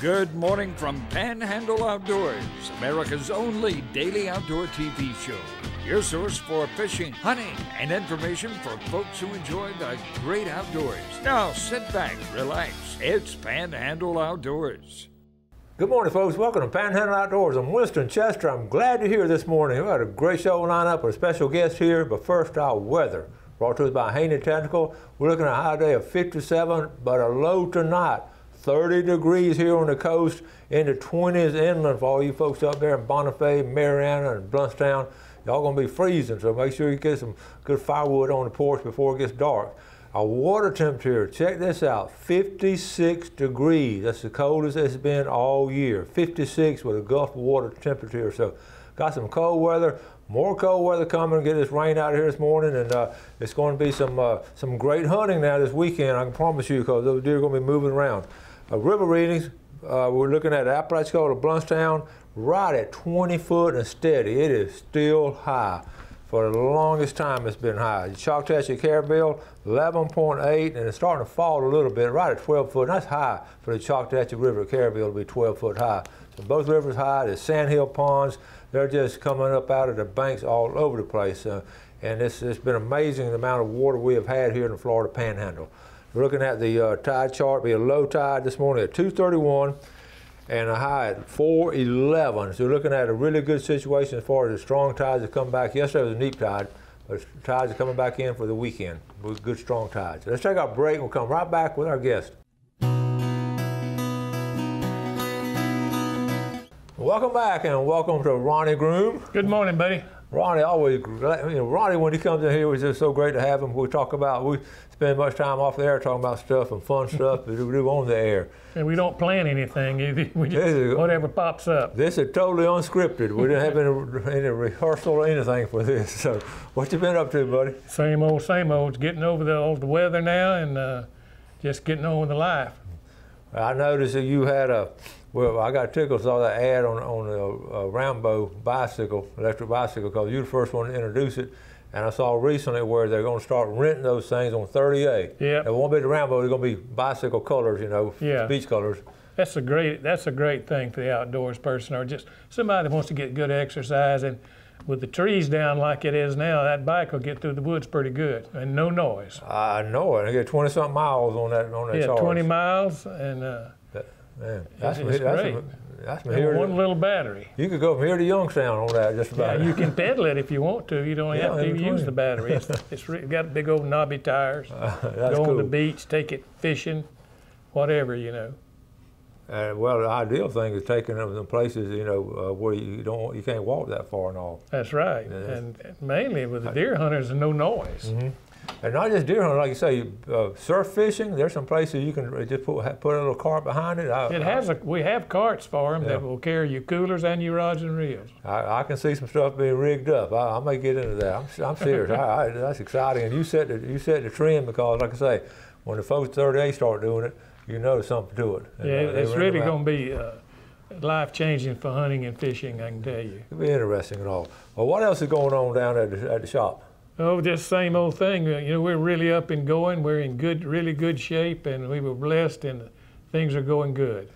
Good morning from Panhandle Outdoors, America's only daily outdoor TV show. Your source for fishing, hunting, and information for folks who enjoy the great outdoors. Now sit back, relax. It's Panhandle Outdoors. Good morning, folks. Welcome to Panhandle Outdoors. I'm Winston Chester. I'm glad you're here this morning. We've got a great show lined up with a special guest here, but first, our weather. Brought to us by Haney Technical. We're looking at a high day of 57, but a low tonight. 30 degrees here on the coast, into 20s inland for all you folks up there in Bonifay, Mariana, and Bluntstown. Y'all gonna be freezing, so make sure you get some good firewood on the porch before it gets dark. Our water temperature, check this out, 56 degrees. That's the coldest it's been all year. 56 with a Gulf water temperature. So got some cold weather, more cold weather coming. Get this rain out here this morning, and it's going to be some great hunting now this weekend, I can promise you, because those deer are going to be moving around. River readings, we're looking at Apalachicola to Bluntstown, right at 20 foot and steady. It is still high. For the longest time it's been high. Choctaw Carabel, 11.8, and it's starting to fall a little bit, right at 12 foot. And that's high for the Choctaw River Carabel to be 12 foot high. So both rivers high. The Sandhill ponds, they're just coming up out of the banks all over the place. And it's been amazing the amount of water we have had here in the Florida Panhandle. We're looking at the tide chart. Be a low tide this morning at 2:31 and a high at 4:11. So we're looking at a really good situation as far as the strong tides that come back. Yesterday was a neap tide, but tides are coming back in for the weekend with good strong tides. So let's take our break and we'll come right back with our guest. Welcome back and welcome to Ronnie Groom. Good morning, buddy. Ronnie, always, Ronnie, when he comes in here, it's just so great to have him. We spend much time off the air talking about stuff and fun stuff we do on the air. And we don't plan anything either. We just, whatever pops up. This is totally unscripted. We didn't have any rehearsal or anything for this. So what you been up to, buddy? Same old, same old. Getting over all the weather now and just getting on with the life. I noticed that you had I got tickled, saw that ad on a Rambo bicycle, electric bicycle, because you were the first one to introduce it. And I saw recently where they're going to start renting those things on 30A. Yeah. It won't be the Rambo, they're going to be bicycle colors, beach colors. That's a great thing for the outdoors person, or just somebody that wants to get good exercise. And with the trees down like it is now, that bike will get through the woods pretty good and no noise. I know it. I get 20-something miles on that charge. 20 miles and. Man, that's great. That's one little battery. You could go from here to Youngstown on that, just about. Yeah, you can pedal it if you want to. You don't have to use the battery. It's got big old knobby tires. Go on the beach, take it fishing, whatever, Well, the ideal thing is taking them to places, where you can't walk that far and all. That's right. And mainly with the deer hunters, no noise. Mm-hmm. And not just deer hunting, like you say, surf fishing. There's some places you can just put a little cart behind it. We have carts for them that will carry your coolers and your rods and reels. I can see some stuff being rigged up. I may get into that. I'm serious. That's exciting. And you set the trend, because, like I say, when the folks 30A start doing it, you know there's something to it. And, it's really going to be life-changing for hunting and fishing, I can tell you. It'll be interesting and all. Well, what else is going on down at the shop? Oh, just same old thing. We're really up and going. We're in really good shape, and we were blessed, and things are going good.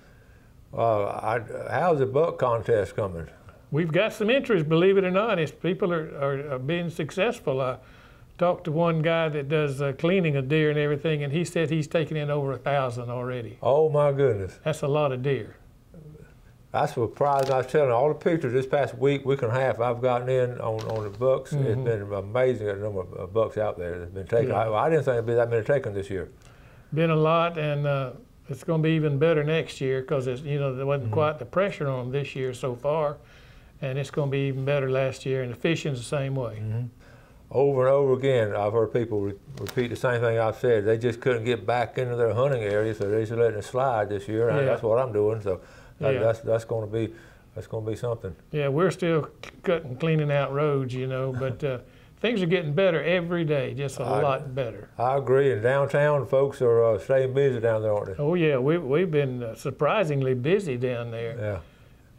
How's the buck contest coming? We've got some interest, believe it or not. People are being successful. I talked to one guy that does cleaning of deer and everything, and he said he's taken in over 1,000 already. Oh, my goodness. That's a lot of deer. That's surprising. I was telling you, all the pictures this past week and a half I've gotten in on the bucks. Mm-hmm. It's been amazing the number of bucks out there that's been taken. Yeah. I didn't think there'd be that many taken this year. Been a lot, and it's going to be even better next year, because there wasn't quite the pressure on them this year so far, and it's going to be even better last year. And the fishing's the same way. Mm-hmm. Over and over again, I've heard people repeat the same thing I've said. They just couldn't get back into their hunting area, so they're just letting it slide this year. And that's what I'm doing. So. That's going to be something. Yeah, we're still cleaning out roads, but things are getting better every day, just a lot better. I agree. And downtown, folks are staying busy down there, aren't they? Oh yeah, we've been surprisingly busy down there.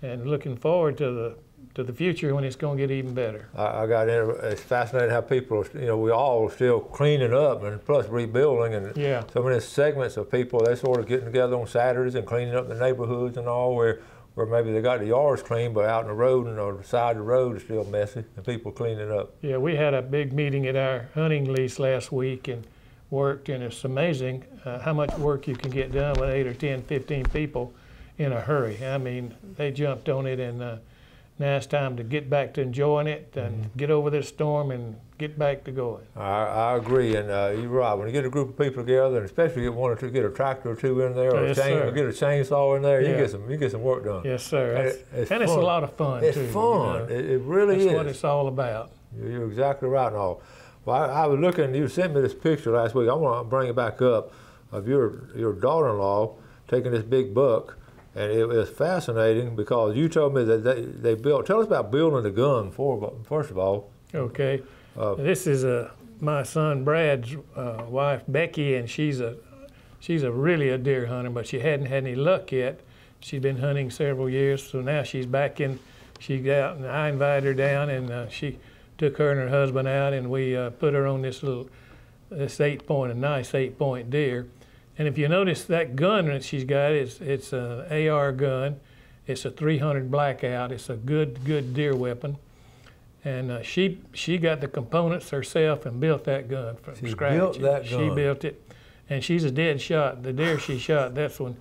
Yeah. And looking forward to to the future when it's going to get even better. It's fascinating how people, we all still cleaning up and plus rebuilding, and Yeah. so many segments of people, they sort of getting together on Saturdays and cleaning up the neighborhoods and all, where maybe they got the yards clean, but out in the road and on the side of the road is still messy, and people cleaning up. Yeah, we had a big meeting at our hunting lease last week and worked, and it's amazing how much work you can get done with 8 or 10, 15 people in a hurry. I mean, they jumped on it, and now it's time to get back to enjoying it and get over this storm and get back to going. I agree, and you're right. When you get a group of people together, and especially get a tractor or two in there, or Yes, or get a chainsaw in there, Yeah. you get some work done. Yes, sir. It's and it's a fun. lot of fun, It's too. fun. It really That's is. what it's all about. You're exactly right and all. Well, I was looking, you sent me this picture last week. I want to bring it back up of your daughter-in-law taking this big buck, and it was fascinating because you told me that they built. Tell us about building the gun first of all. Okay. This is my son Brad's wife Becky, and she's really a deer hunter, but she hadn't had any luck yet. She's been hunting several years, so now she's back in. She got out, and I invited her down, and she took her and her husband out, and we put her on this nice 8-point deer. And if you notice that gun that she's got, it's an AR gun. It's a 300 Blackout. It's a good deer weapon. And she got the components herself and built that gun from scratch. Built that gun. She built it, and she's a dead shot. The deer she shot, that's when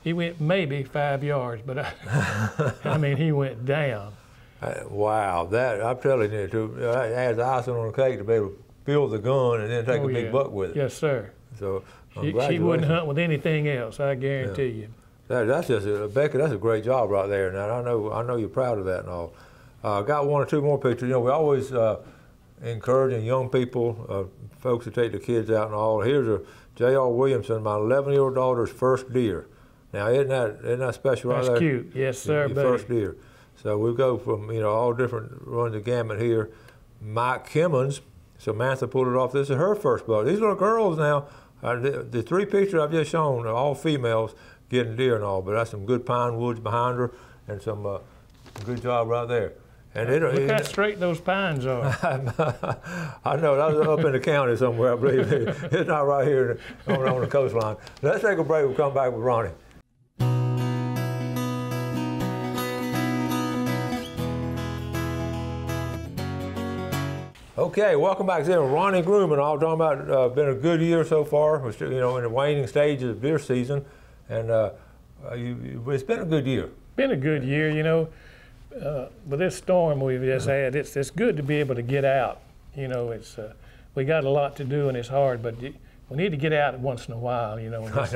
he went maybe 5 yards, but I mean he went down. Wow, that I'm telling you, it adds icing on the cake to be able to build the gun and then take a big buck with it. Yes, sir. So She wouldn't hunt with anything else, I guarantee you. That's just Becky. That's a great job right there. Now I know you're proud of that and all. Got one or two more pictures. We always encouraging young people, folks to take their kids out and all. Here's a J.R. Williamson, my 11-year-old daughter's first deer. Now isn't that special? That's right there? cute. Yes, sir, Your buddy. first deer. So we go from all different runs the gamut here. Mike Kimmons, Samantha pulled it off. This is her first buck. These little girls now. The three pictures I've just shown are all females getting deer and all, but that's some good pine woods behind her and some good job right there. And Look how straight those pines are. I know, that was up in the county somewhere, I believe. It's not right here on the coastline. Let's take a break. We'll come back with Ronnie. Okay, welcome back to Ronnie Groom and all. Talking about been a good year so far. We're still, in the waning stages of deer season, and it's been a good year. Been a good year, with this storm we've just had. It's good to be able to get out. It's we got a lot to do and it's hard, but we need to get out once in a while. And just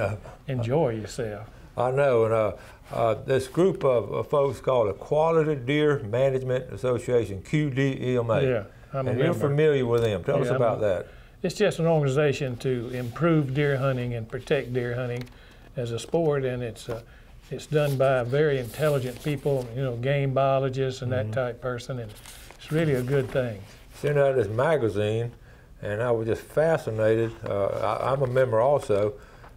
enjoy yourself. I know, and this group of folks called the Quality Deer Management Association, QDEMA. Yeah. And you're familiar with them. Tell us about that. It's just an organization to improve deer hunting and protect deer hunting as a sport, and it's done by very intelligent people, game biologists and that type person, and it's really a good thing. Sent out this magazine, and I was just fascinated. I'm a member also,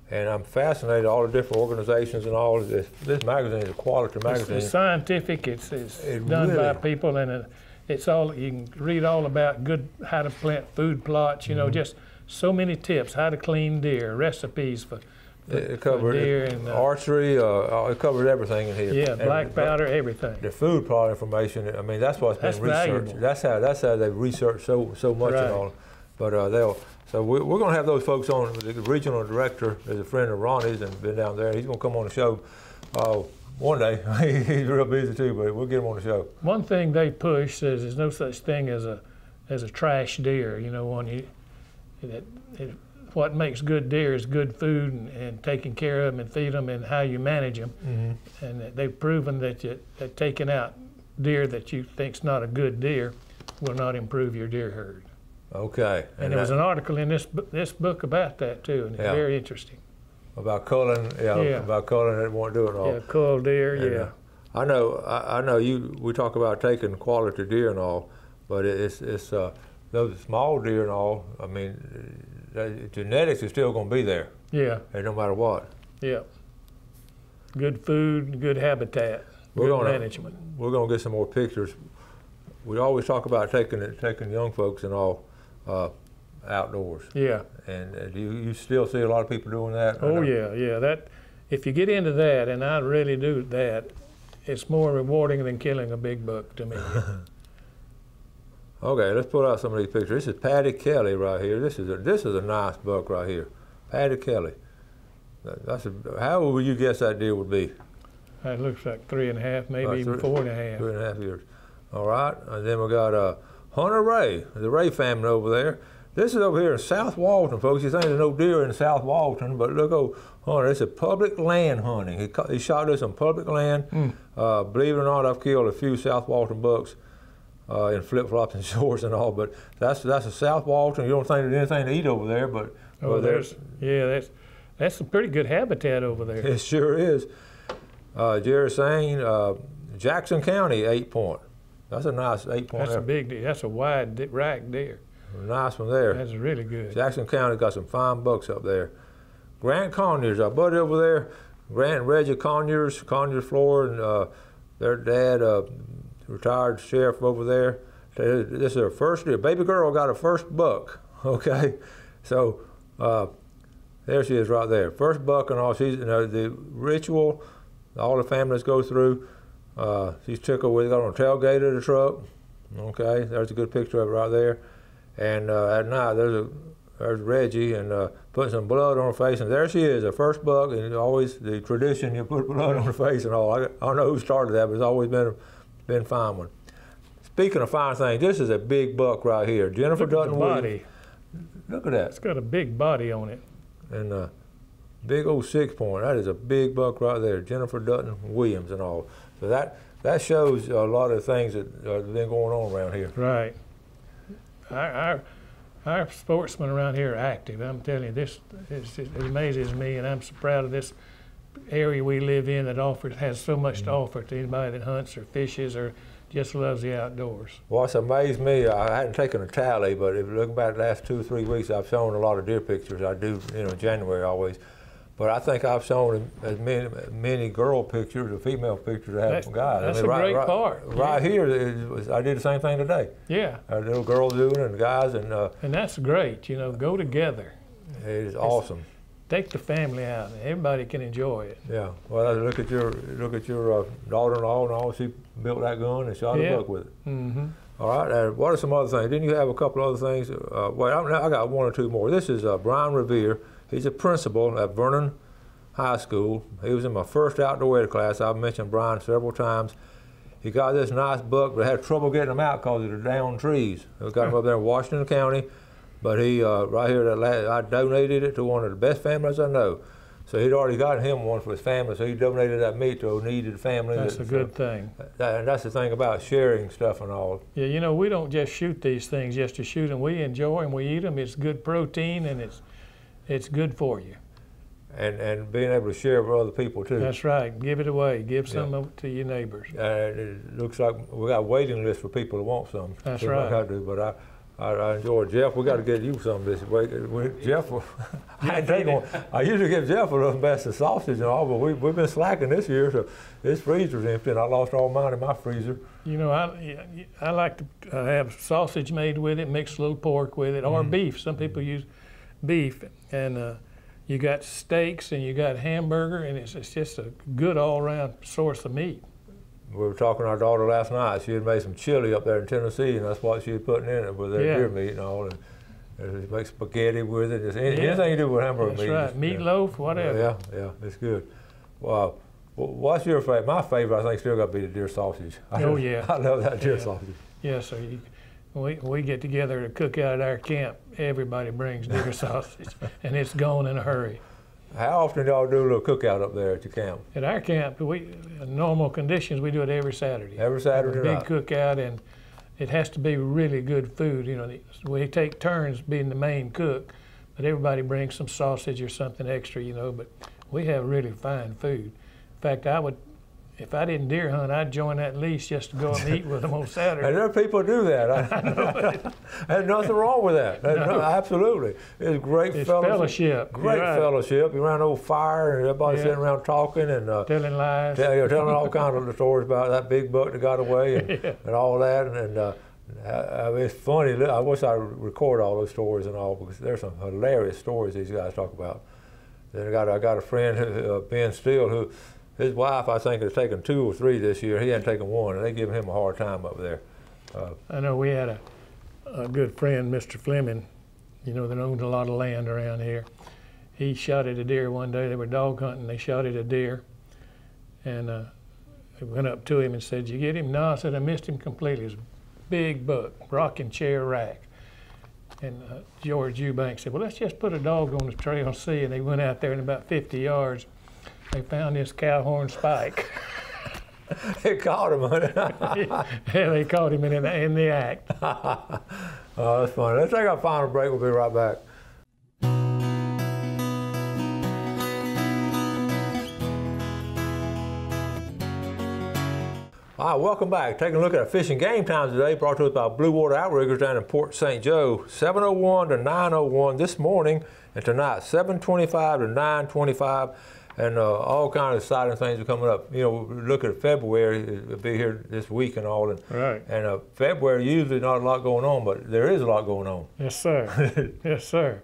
and I'm fascinated all the different organizations and all of this. This magazine is a quality magazine. It's scientific. It's done by people, and it's all you can read all about how to plant food plots. Just so many tips, how to clean deer, recipes for deer and archery. It covers everything in here. Yeah, black powder, everything. The food plot information. I mean, that's what's been researched. Valuable. That's how they've researched so much and all. But so we're going to have those folks on. The regional director is a friend of Ronnie's and been down there. He's going to come on the show one day. He's real busy too, but we'll get him on the show. One thing they push says there's no such thing as a trash deer. What makes good deer is good food and taking care of them and feed them and how you manage them. Mm-hmm. And they've proven that taking out deer that you think's not a good deer will not improve your deer herd. Okay. And there was an article in this book about that too, and it's very interesting. About culling, about culling that won't do it all. Yeah, cull deer, and, I know we talk about taking quality deer and all, but it's those small deer and all, I mean, genetics is still going to be there. Yeah. And no matter what. Yeah. Good food, good habitat. good management. We're gonna get some more pictures. We always talk about taking young folks and all outdoors. Yeah. And do you still see a lot of people doing that? Oh yeah. That if you get into that, and I really do that, it's more rewarding than killing a big buck to me. Okay, let's pull out some of these pictures. This is Patty Kelly right here. This is a nice buck right here. Patty Kelly. How old would you guess that deer would be? It looks like 3.5, maybe even 4.5. 3.5 years. All right, and then we got Hunter Ray, the Ray family over there. This is over here in South Walton, folks. You think there's no deer in South Walton, but look, Hunter, it's a public land hunting. He shot this on public land. Believe it or not, I've killed a few South Walton bucks in flip-flops and shorts and all, but that's a South Walton. You don't think there's anything to eat over there, but that's some pretty good habitat over there. It sure is. Jerry saying Jackson County 8-point. That's a nice 8-point. That's a big deer. That's a wide rack deer. Nice one there. That's really good. Jackson County got some fine bucks up there. Grant Conyers, our buddy over there, Grant and Reggie Conyers, Florida, and their dad, retired sheriff over there. This is their first deer. Baby girl got her first buck, okay? So there she is right there. First buck and all. She's, the ritual all the families go through. She's tickled with it on the tailgate of the truck. Okay, there's a good picture of it right there. And at night, there's Reggie and putting some blood on her face, and there she is, her first buck. And always the tradition, you put blood on her face and all. I don't know who started that, but it's always been a fine one. Speaking of fine things, this is a big buck right here. Jennifer Dutton Williams. Look at that. It's got a big body on it. And big old 6-point. That is a big buck right there. Jennifer Dutton Williams and all. So that shows a lot of things that have been going on around here. Right. Our sportsmen around here are active. I'm telling you, it amazes me, and I'm so proud of this area we live in that has so much to offer to anybody that hunts or fishes or just loves the outdoors. What's amazed me, I hadn't taken a tally, but if you look back the last 2 or 3 weeks, I've shown a lot of deer pictures. I do, January always. But I think I've shown as many girl pictures or female pictures as I have from guys. That's a great part. Right here, I did the same thing today. Yeah. Little girls doing it and guys. And that's great, go together. It is awesome. Take the family out. Everybody can enjoy it. Yeah. Well, look at your daughter-in-law and all. She built that gun and shot a buck with it. Mm-hmm. All right. What are some other things? Didn't you have a couple other things? I got 1 or 2 more. This is Brian Revere. He's a principal at Vernon High School. He was in my first outdoor weather class. I've mentioned Brian several times. He got this nice buck, but had trouble getting him out because of the downed trees. We got him up there in Washington County, but he, right here, I donated it to one of the best families I know. So he'd already got him one for his family, so he donated that meat to a needed family. That's a good thing. And that's the thing about sharing stuff and all. Yeah, we don't just shoot these things just to shoot them. We enjoy them, we eat them. It's good protein, and it's good for you. And being able to share with other people too. That's right. Give it away. Give some to your neighbors. It looks like we got a waiting list for people who want some. That's right. Like I do, but I enjoy it. Jeff, we got to get you some this week. Jeff, I usually give Jeff a little best of sausage and all, but we've been slacking this year, so his freezer's empty, and I lost all mine in my freezer. I like to have sausage made with it, mix a little pork with it, or beef. Some people use beef, and you got steaks and you got hamburger, and it's just a good all-around source of meat. We were talking to our daughter last night. She had made some chili up there in Tennessee, and that's what she was putting in it with their deer meat and all. And she makes spaghetti with it. Anything you do with hamburger meat. That's right. Meatloaf, whatever. Yeah, it's good. Wow. What's your favorite? My favorite, I think, still got to be the deer sausage. I love that deer sausage. Yeah, so we get together to cook out at our camp. Everybody brings deer sausage, and it's gone in a hurry. How often do y'all do a little cookout up there at your camp? At our camp, in normal conditions, we do it every Saturday. Every Saturday night. Big cookout, and it has to be really good food. We take turns being the main cook, but everybody brings some sausage or something extra, but we have really fine food. In fact, if I didn't deer hunt, I'd join that lease just to go and eat with them on Saturday. And there are people who do that. There's nothing wrong with that. No, absolutely. It's great fellowship. Great fellowship. You're around an old fire and everybody's sitting around talking and telling lies. Telling all kinds of stories about that big buck that got away and all that. And I mean, it's funny. I wish I would record all those stories and all, because there's some hilarious stories these guys talk about. Then I got a friend, Ben Steele, who his wife, I think, has taken 2 or 3 this year. He hadn't taken 1, and they giving him a hard time over there. I know we had a good friend, Mr. Fleming, you know, that owned a lot of land around here. He shot at a deer one day. They were dog hunting. They shot at a deer, and I went up to him and said, "Did you get him?" "No," I said, "I missed him completely." It was a big buck, rocking chair rack. And George Eubank said, "Well, let's just put a dog on the trail and see." And they went out there, in about 50 yards, they found this cow horn spike. They caught him. Yeah, they caught him in the act. Oh, that's funny. Let's take our final break. We'll be right back. All right, welcome back. Taking a look at our fishing game times today, brought to us by Blue Water Outriggers down in Port St. Joe, 7:01 to 9:01 this morning, and tonight, 7:25 to 9:25. And all kinds of exciting things are coming up. You know, we look at February, it'll be here this week and all. And, right. And February, usually not a lot going on, but there is a lot going on. Yes, sir. Yes, sir.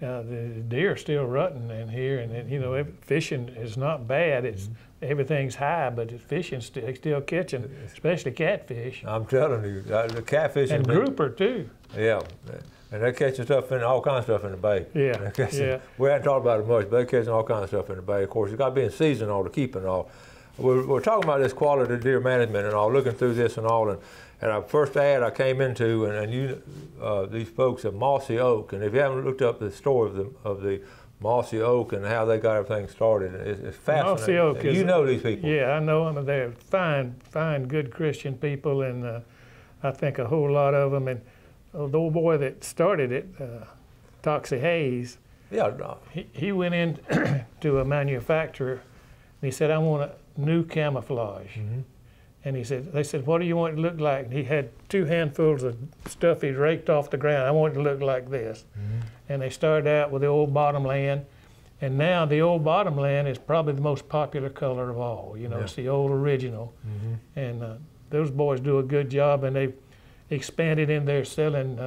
The deer are still rutting in here, and you know, fishing is not bad. It's everything's high, but fishing still catching, especially catfish. I'm telling you, the catfish and grouper too. Yeah. And they're catching stuff in all kinds of stuff in the bay. Yeah, yeah. We haven't talked about it much, but they're catching all kinds of stuff in the bay. Of course, it's got to be in season all to keep and all. We're talking about this quality deer management and all, looking through this and all. And our first ad I came into, and you, these folks at Mossy Oak, and if you haven't looked up the story of the Mossy Oak and how they got everything started, it's fascinating. Mossy Oak you know these people. Yeah, I know them. They're fine, good Christian people, and I think a whole lot of them. And the old boy that started it, Toxie Hayes, he went in to a manufacturer and he said, "I want a new camouflage." Mm-hmm. And they said, "What do you want it to look like?" And he had 2 handfuls of stuff he raked off the ground. "I want it to look like this." Mm-hmm. And they started out with the old bottomland, and now the old bottomland is probably the most popular color of all. You know, It's the old original. Mm-hmm. And those boys do a good job, and they've expanded in there selling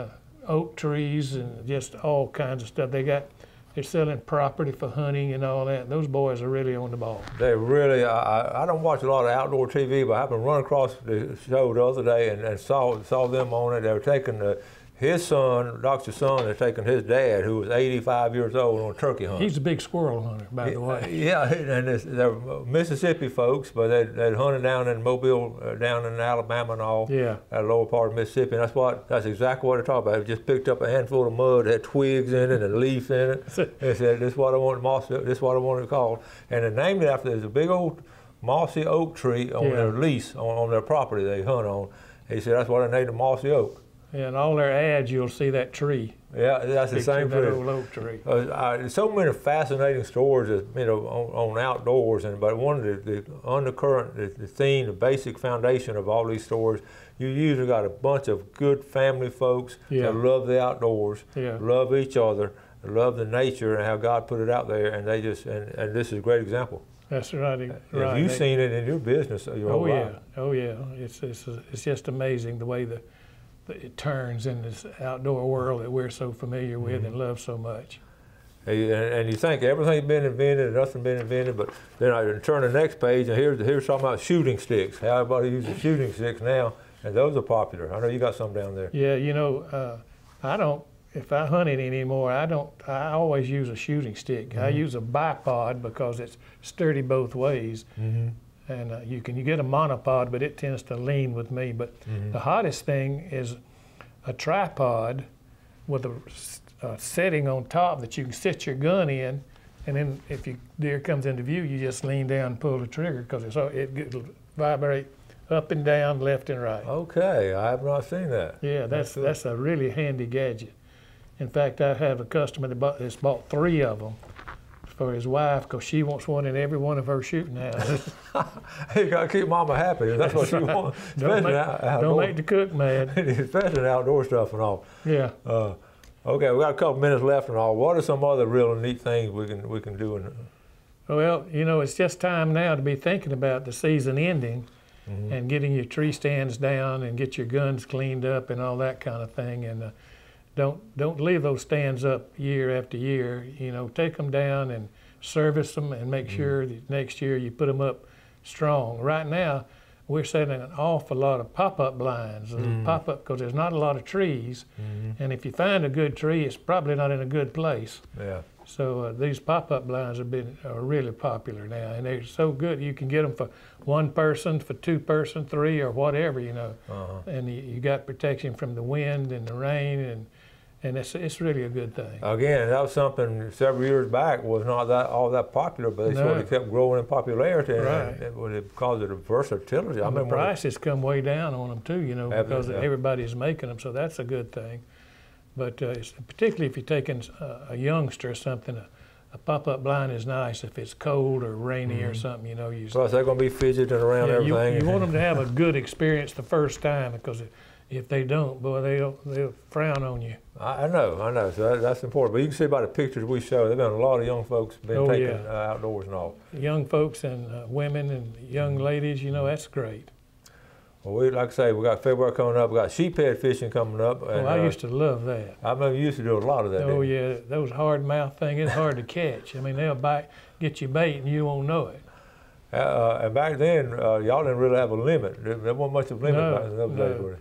oak trees and just all kinds of stuff. They're selling property for hunting and all that. Those boys are really on the ball. They really, I don't watch a lot of outdoor TV, but I happened to run across the show the other day and saw them on it. They were taking his son, Doc's son, had taken his dad, who was 85 years old, on a turkey hunt. He's a big squirrel hunter, by the way. Yeah, and they're Mississippi folks, but they'd hunted down in Mobile, down in Alabama and all, at the lower part of Mississippi. And that's exactly what they're talking about. They just picked up a handful of mud, had twigs in it and a leaf in it. They said, "This is what I want this is what I want it called." And they named it after there's a big old mossy oak tree on their lease, on their property they hunt on. He said that's why they named it Mossy Oak. In all their ads, you'll see that tree. Yeah, that's the same tree. That old oak tree. So many fascinating stories, on outdoors. But one of the undercurrent, the theme, the basic foundation of all these stories, you usually got a bunch of good family folks that love the outdoors, love each other, love the nature and how God put it out there, and they just and this is a great example. That's right. Have you seen it in your business your whole life? Oh yeah. It's just amazing the way it turns in this outdoor world that we're so familiar with and love so much. And you think everything's been invented and nothing's been invented, but then I turn the next page and here's talking about shooting sticks. How everybody uses shooting sticks now, and those are popular. I know you got some down there. Yeah, I don't. If I hunt it anymore, I always use a shooting stick. I use a bipod because it's sturdy both ways. Mm-hmm. And you get a monopod, but it tends to lean with me. But the hottest thing is a tripod with a setting on top that you can sit your gun in, and then if deer comes into view, you just lean down and pull the trigger because it'll vibrate up and down, left and right. Okay, I have not seen that. Yeah, that's a really handy gadget. In fact, I have a customer that's bought 3 of them for his wife because she wants one in every one of her shooting houses. You got to keep Mama happy. That's what she wants. Don't make the cook mad. Especially outdoor stuff and all. Yeah. Okay, we got a couple minutes left and all. What are some other real neat things we can do? Well, you know, it's just time now to be thinking about the season ending and getting your tree stands down and get your guns cleaned up and all that kind of thing. And don't leave those stands up year after year. You know, take them down and service them and make sure that next year you put them up strong. Right now, we're setting an awful lot of pop-up blinds. Pop-up because there's not a lot of trees, and if you find a good tree, it's probably not in a good place. Yeah. So these pop-up blinds are really popular now, and they're so good. You can get them for one person, for two person, three, or whatever, you know. And you got protection from the wind and the rain, and it's really a good thing. Again, that was something several years back was not all that popular, but they sort of kept growing in popularity, and because of the versatility. And the prices come way down on them too, you know, because everybody's making them, so that's a good thing. But particularly if you're taking a youngster or something, a pop-up blind is nice if it's cold or rainy or something, you know. Plus they're going to be fidgeting around everything. You want them to have a good experience the first time, because if they don't, boy, they'll frown on you. I know. So that's important. But you can see by the pictures we show, there've been a lot of young folks been taking outdoors and all. Young folks and women and young ladies, you know, that's great. Well, like I say, we got February coming up. We got sheephead fishing coming up. And, I used to love that. I remember you used to do a lot of that. Oh yeah, those hard mouth thing. It's hard to catch. I mean, they'll get you bait, and you won't know it. And back then, y'all didn't really have a limit. There wasn't much of a limit back in those days, were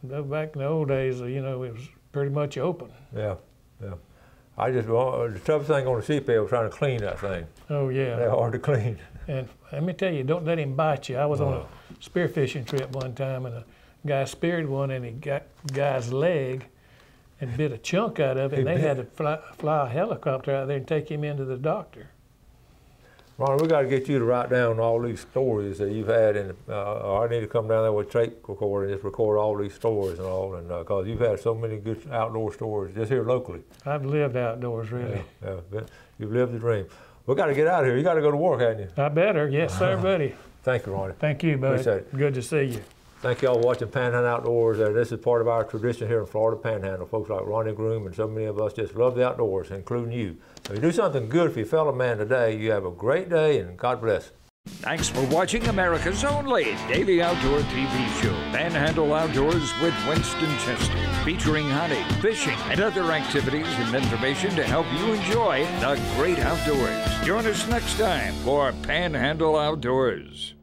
there? Back in the old days, you know, it was pretty much open. Yeah. The toughest thing on the sheephead was trying to clean that thing. Oh yeah. They're hard to clean. And let me tell you, don't let him bite you. I was on a spearfishing trip one time, and a guy speared one, and he got the guy's leg and bit a chunk out of it, and they had to fly a helicopter out there and take him into the doctor. Ronnie, we got to get you to write down all these stories that you've had, and I need to come down there with a tape recorder and just record all these stories and all, and because you've had so many good outdoor stories just here locally. I've lived outdoors, really. Yeah, you've lived the dream. We got to get out of here. You got to go to work, haven't you? I better. Yes, sir, buddy. Thank you, Ronnie. Thank you, buddy. Appreciate it. Good to see you. Thank y'all for watching Panhandle Outdoors. This is part of our tradition here in Florida Panhandle. Folks like Ronnie Groom and so many of us just love the outdoors, including you. So if you do something good for your fellow man today, you have a great day, and God bless. Thanks for watching America's only daily outdoor TV show, Panhandle Outdoors with Winston Chester, featuring hunting, fishing, and other activities and information to help you enjoy the great outdoors. Join us next time for Panhandle Outdoors.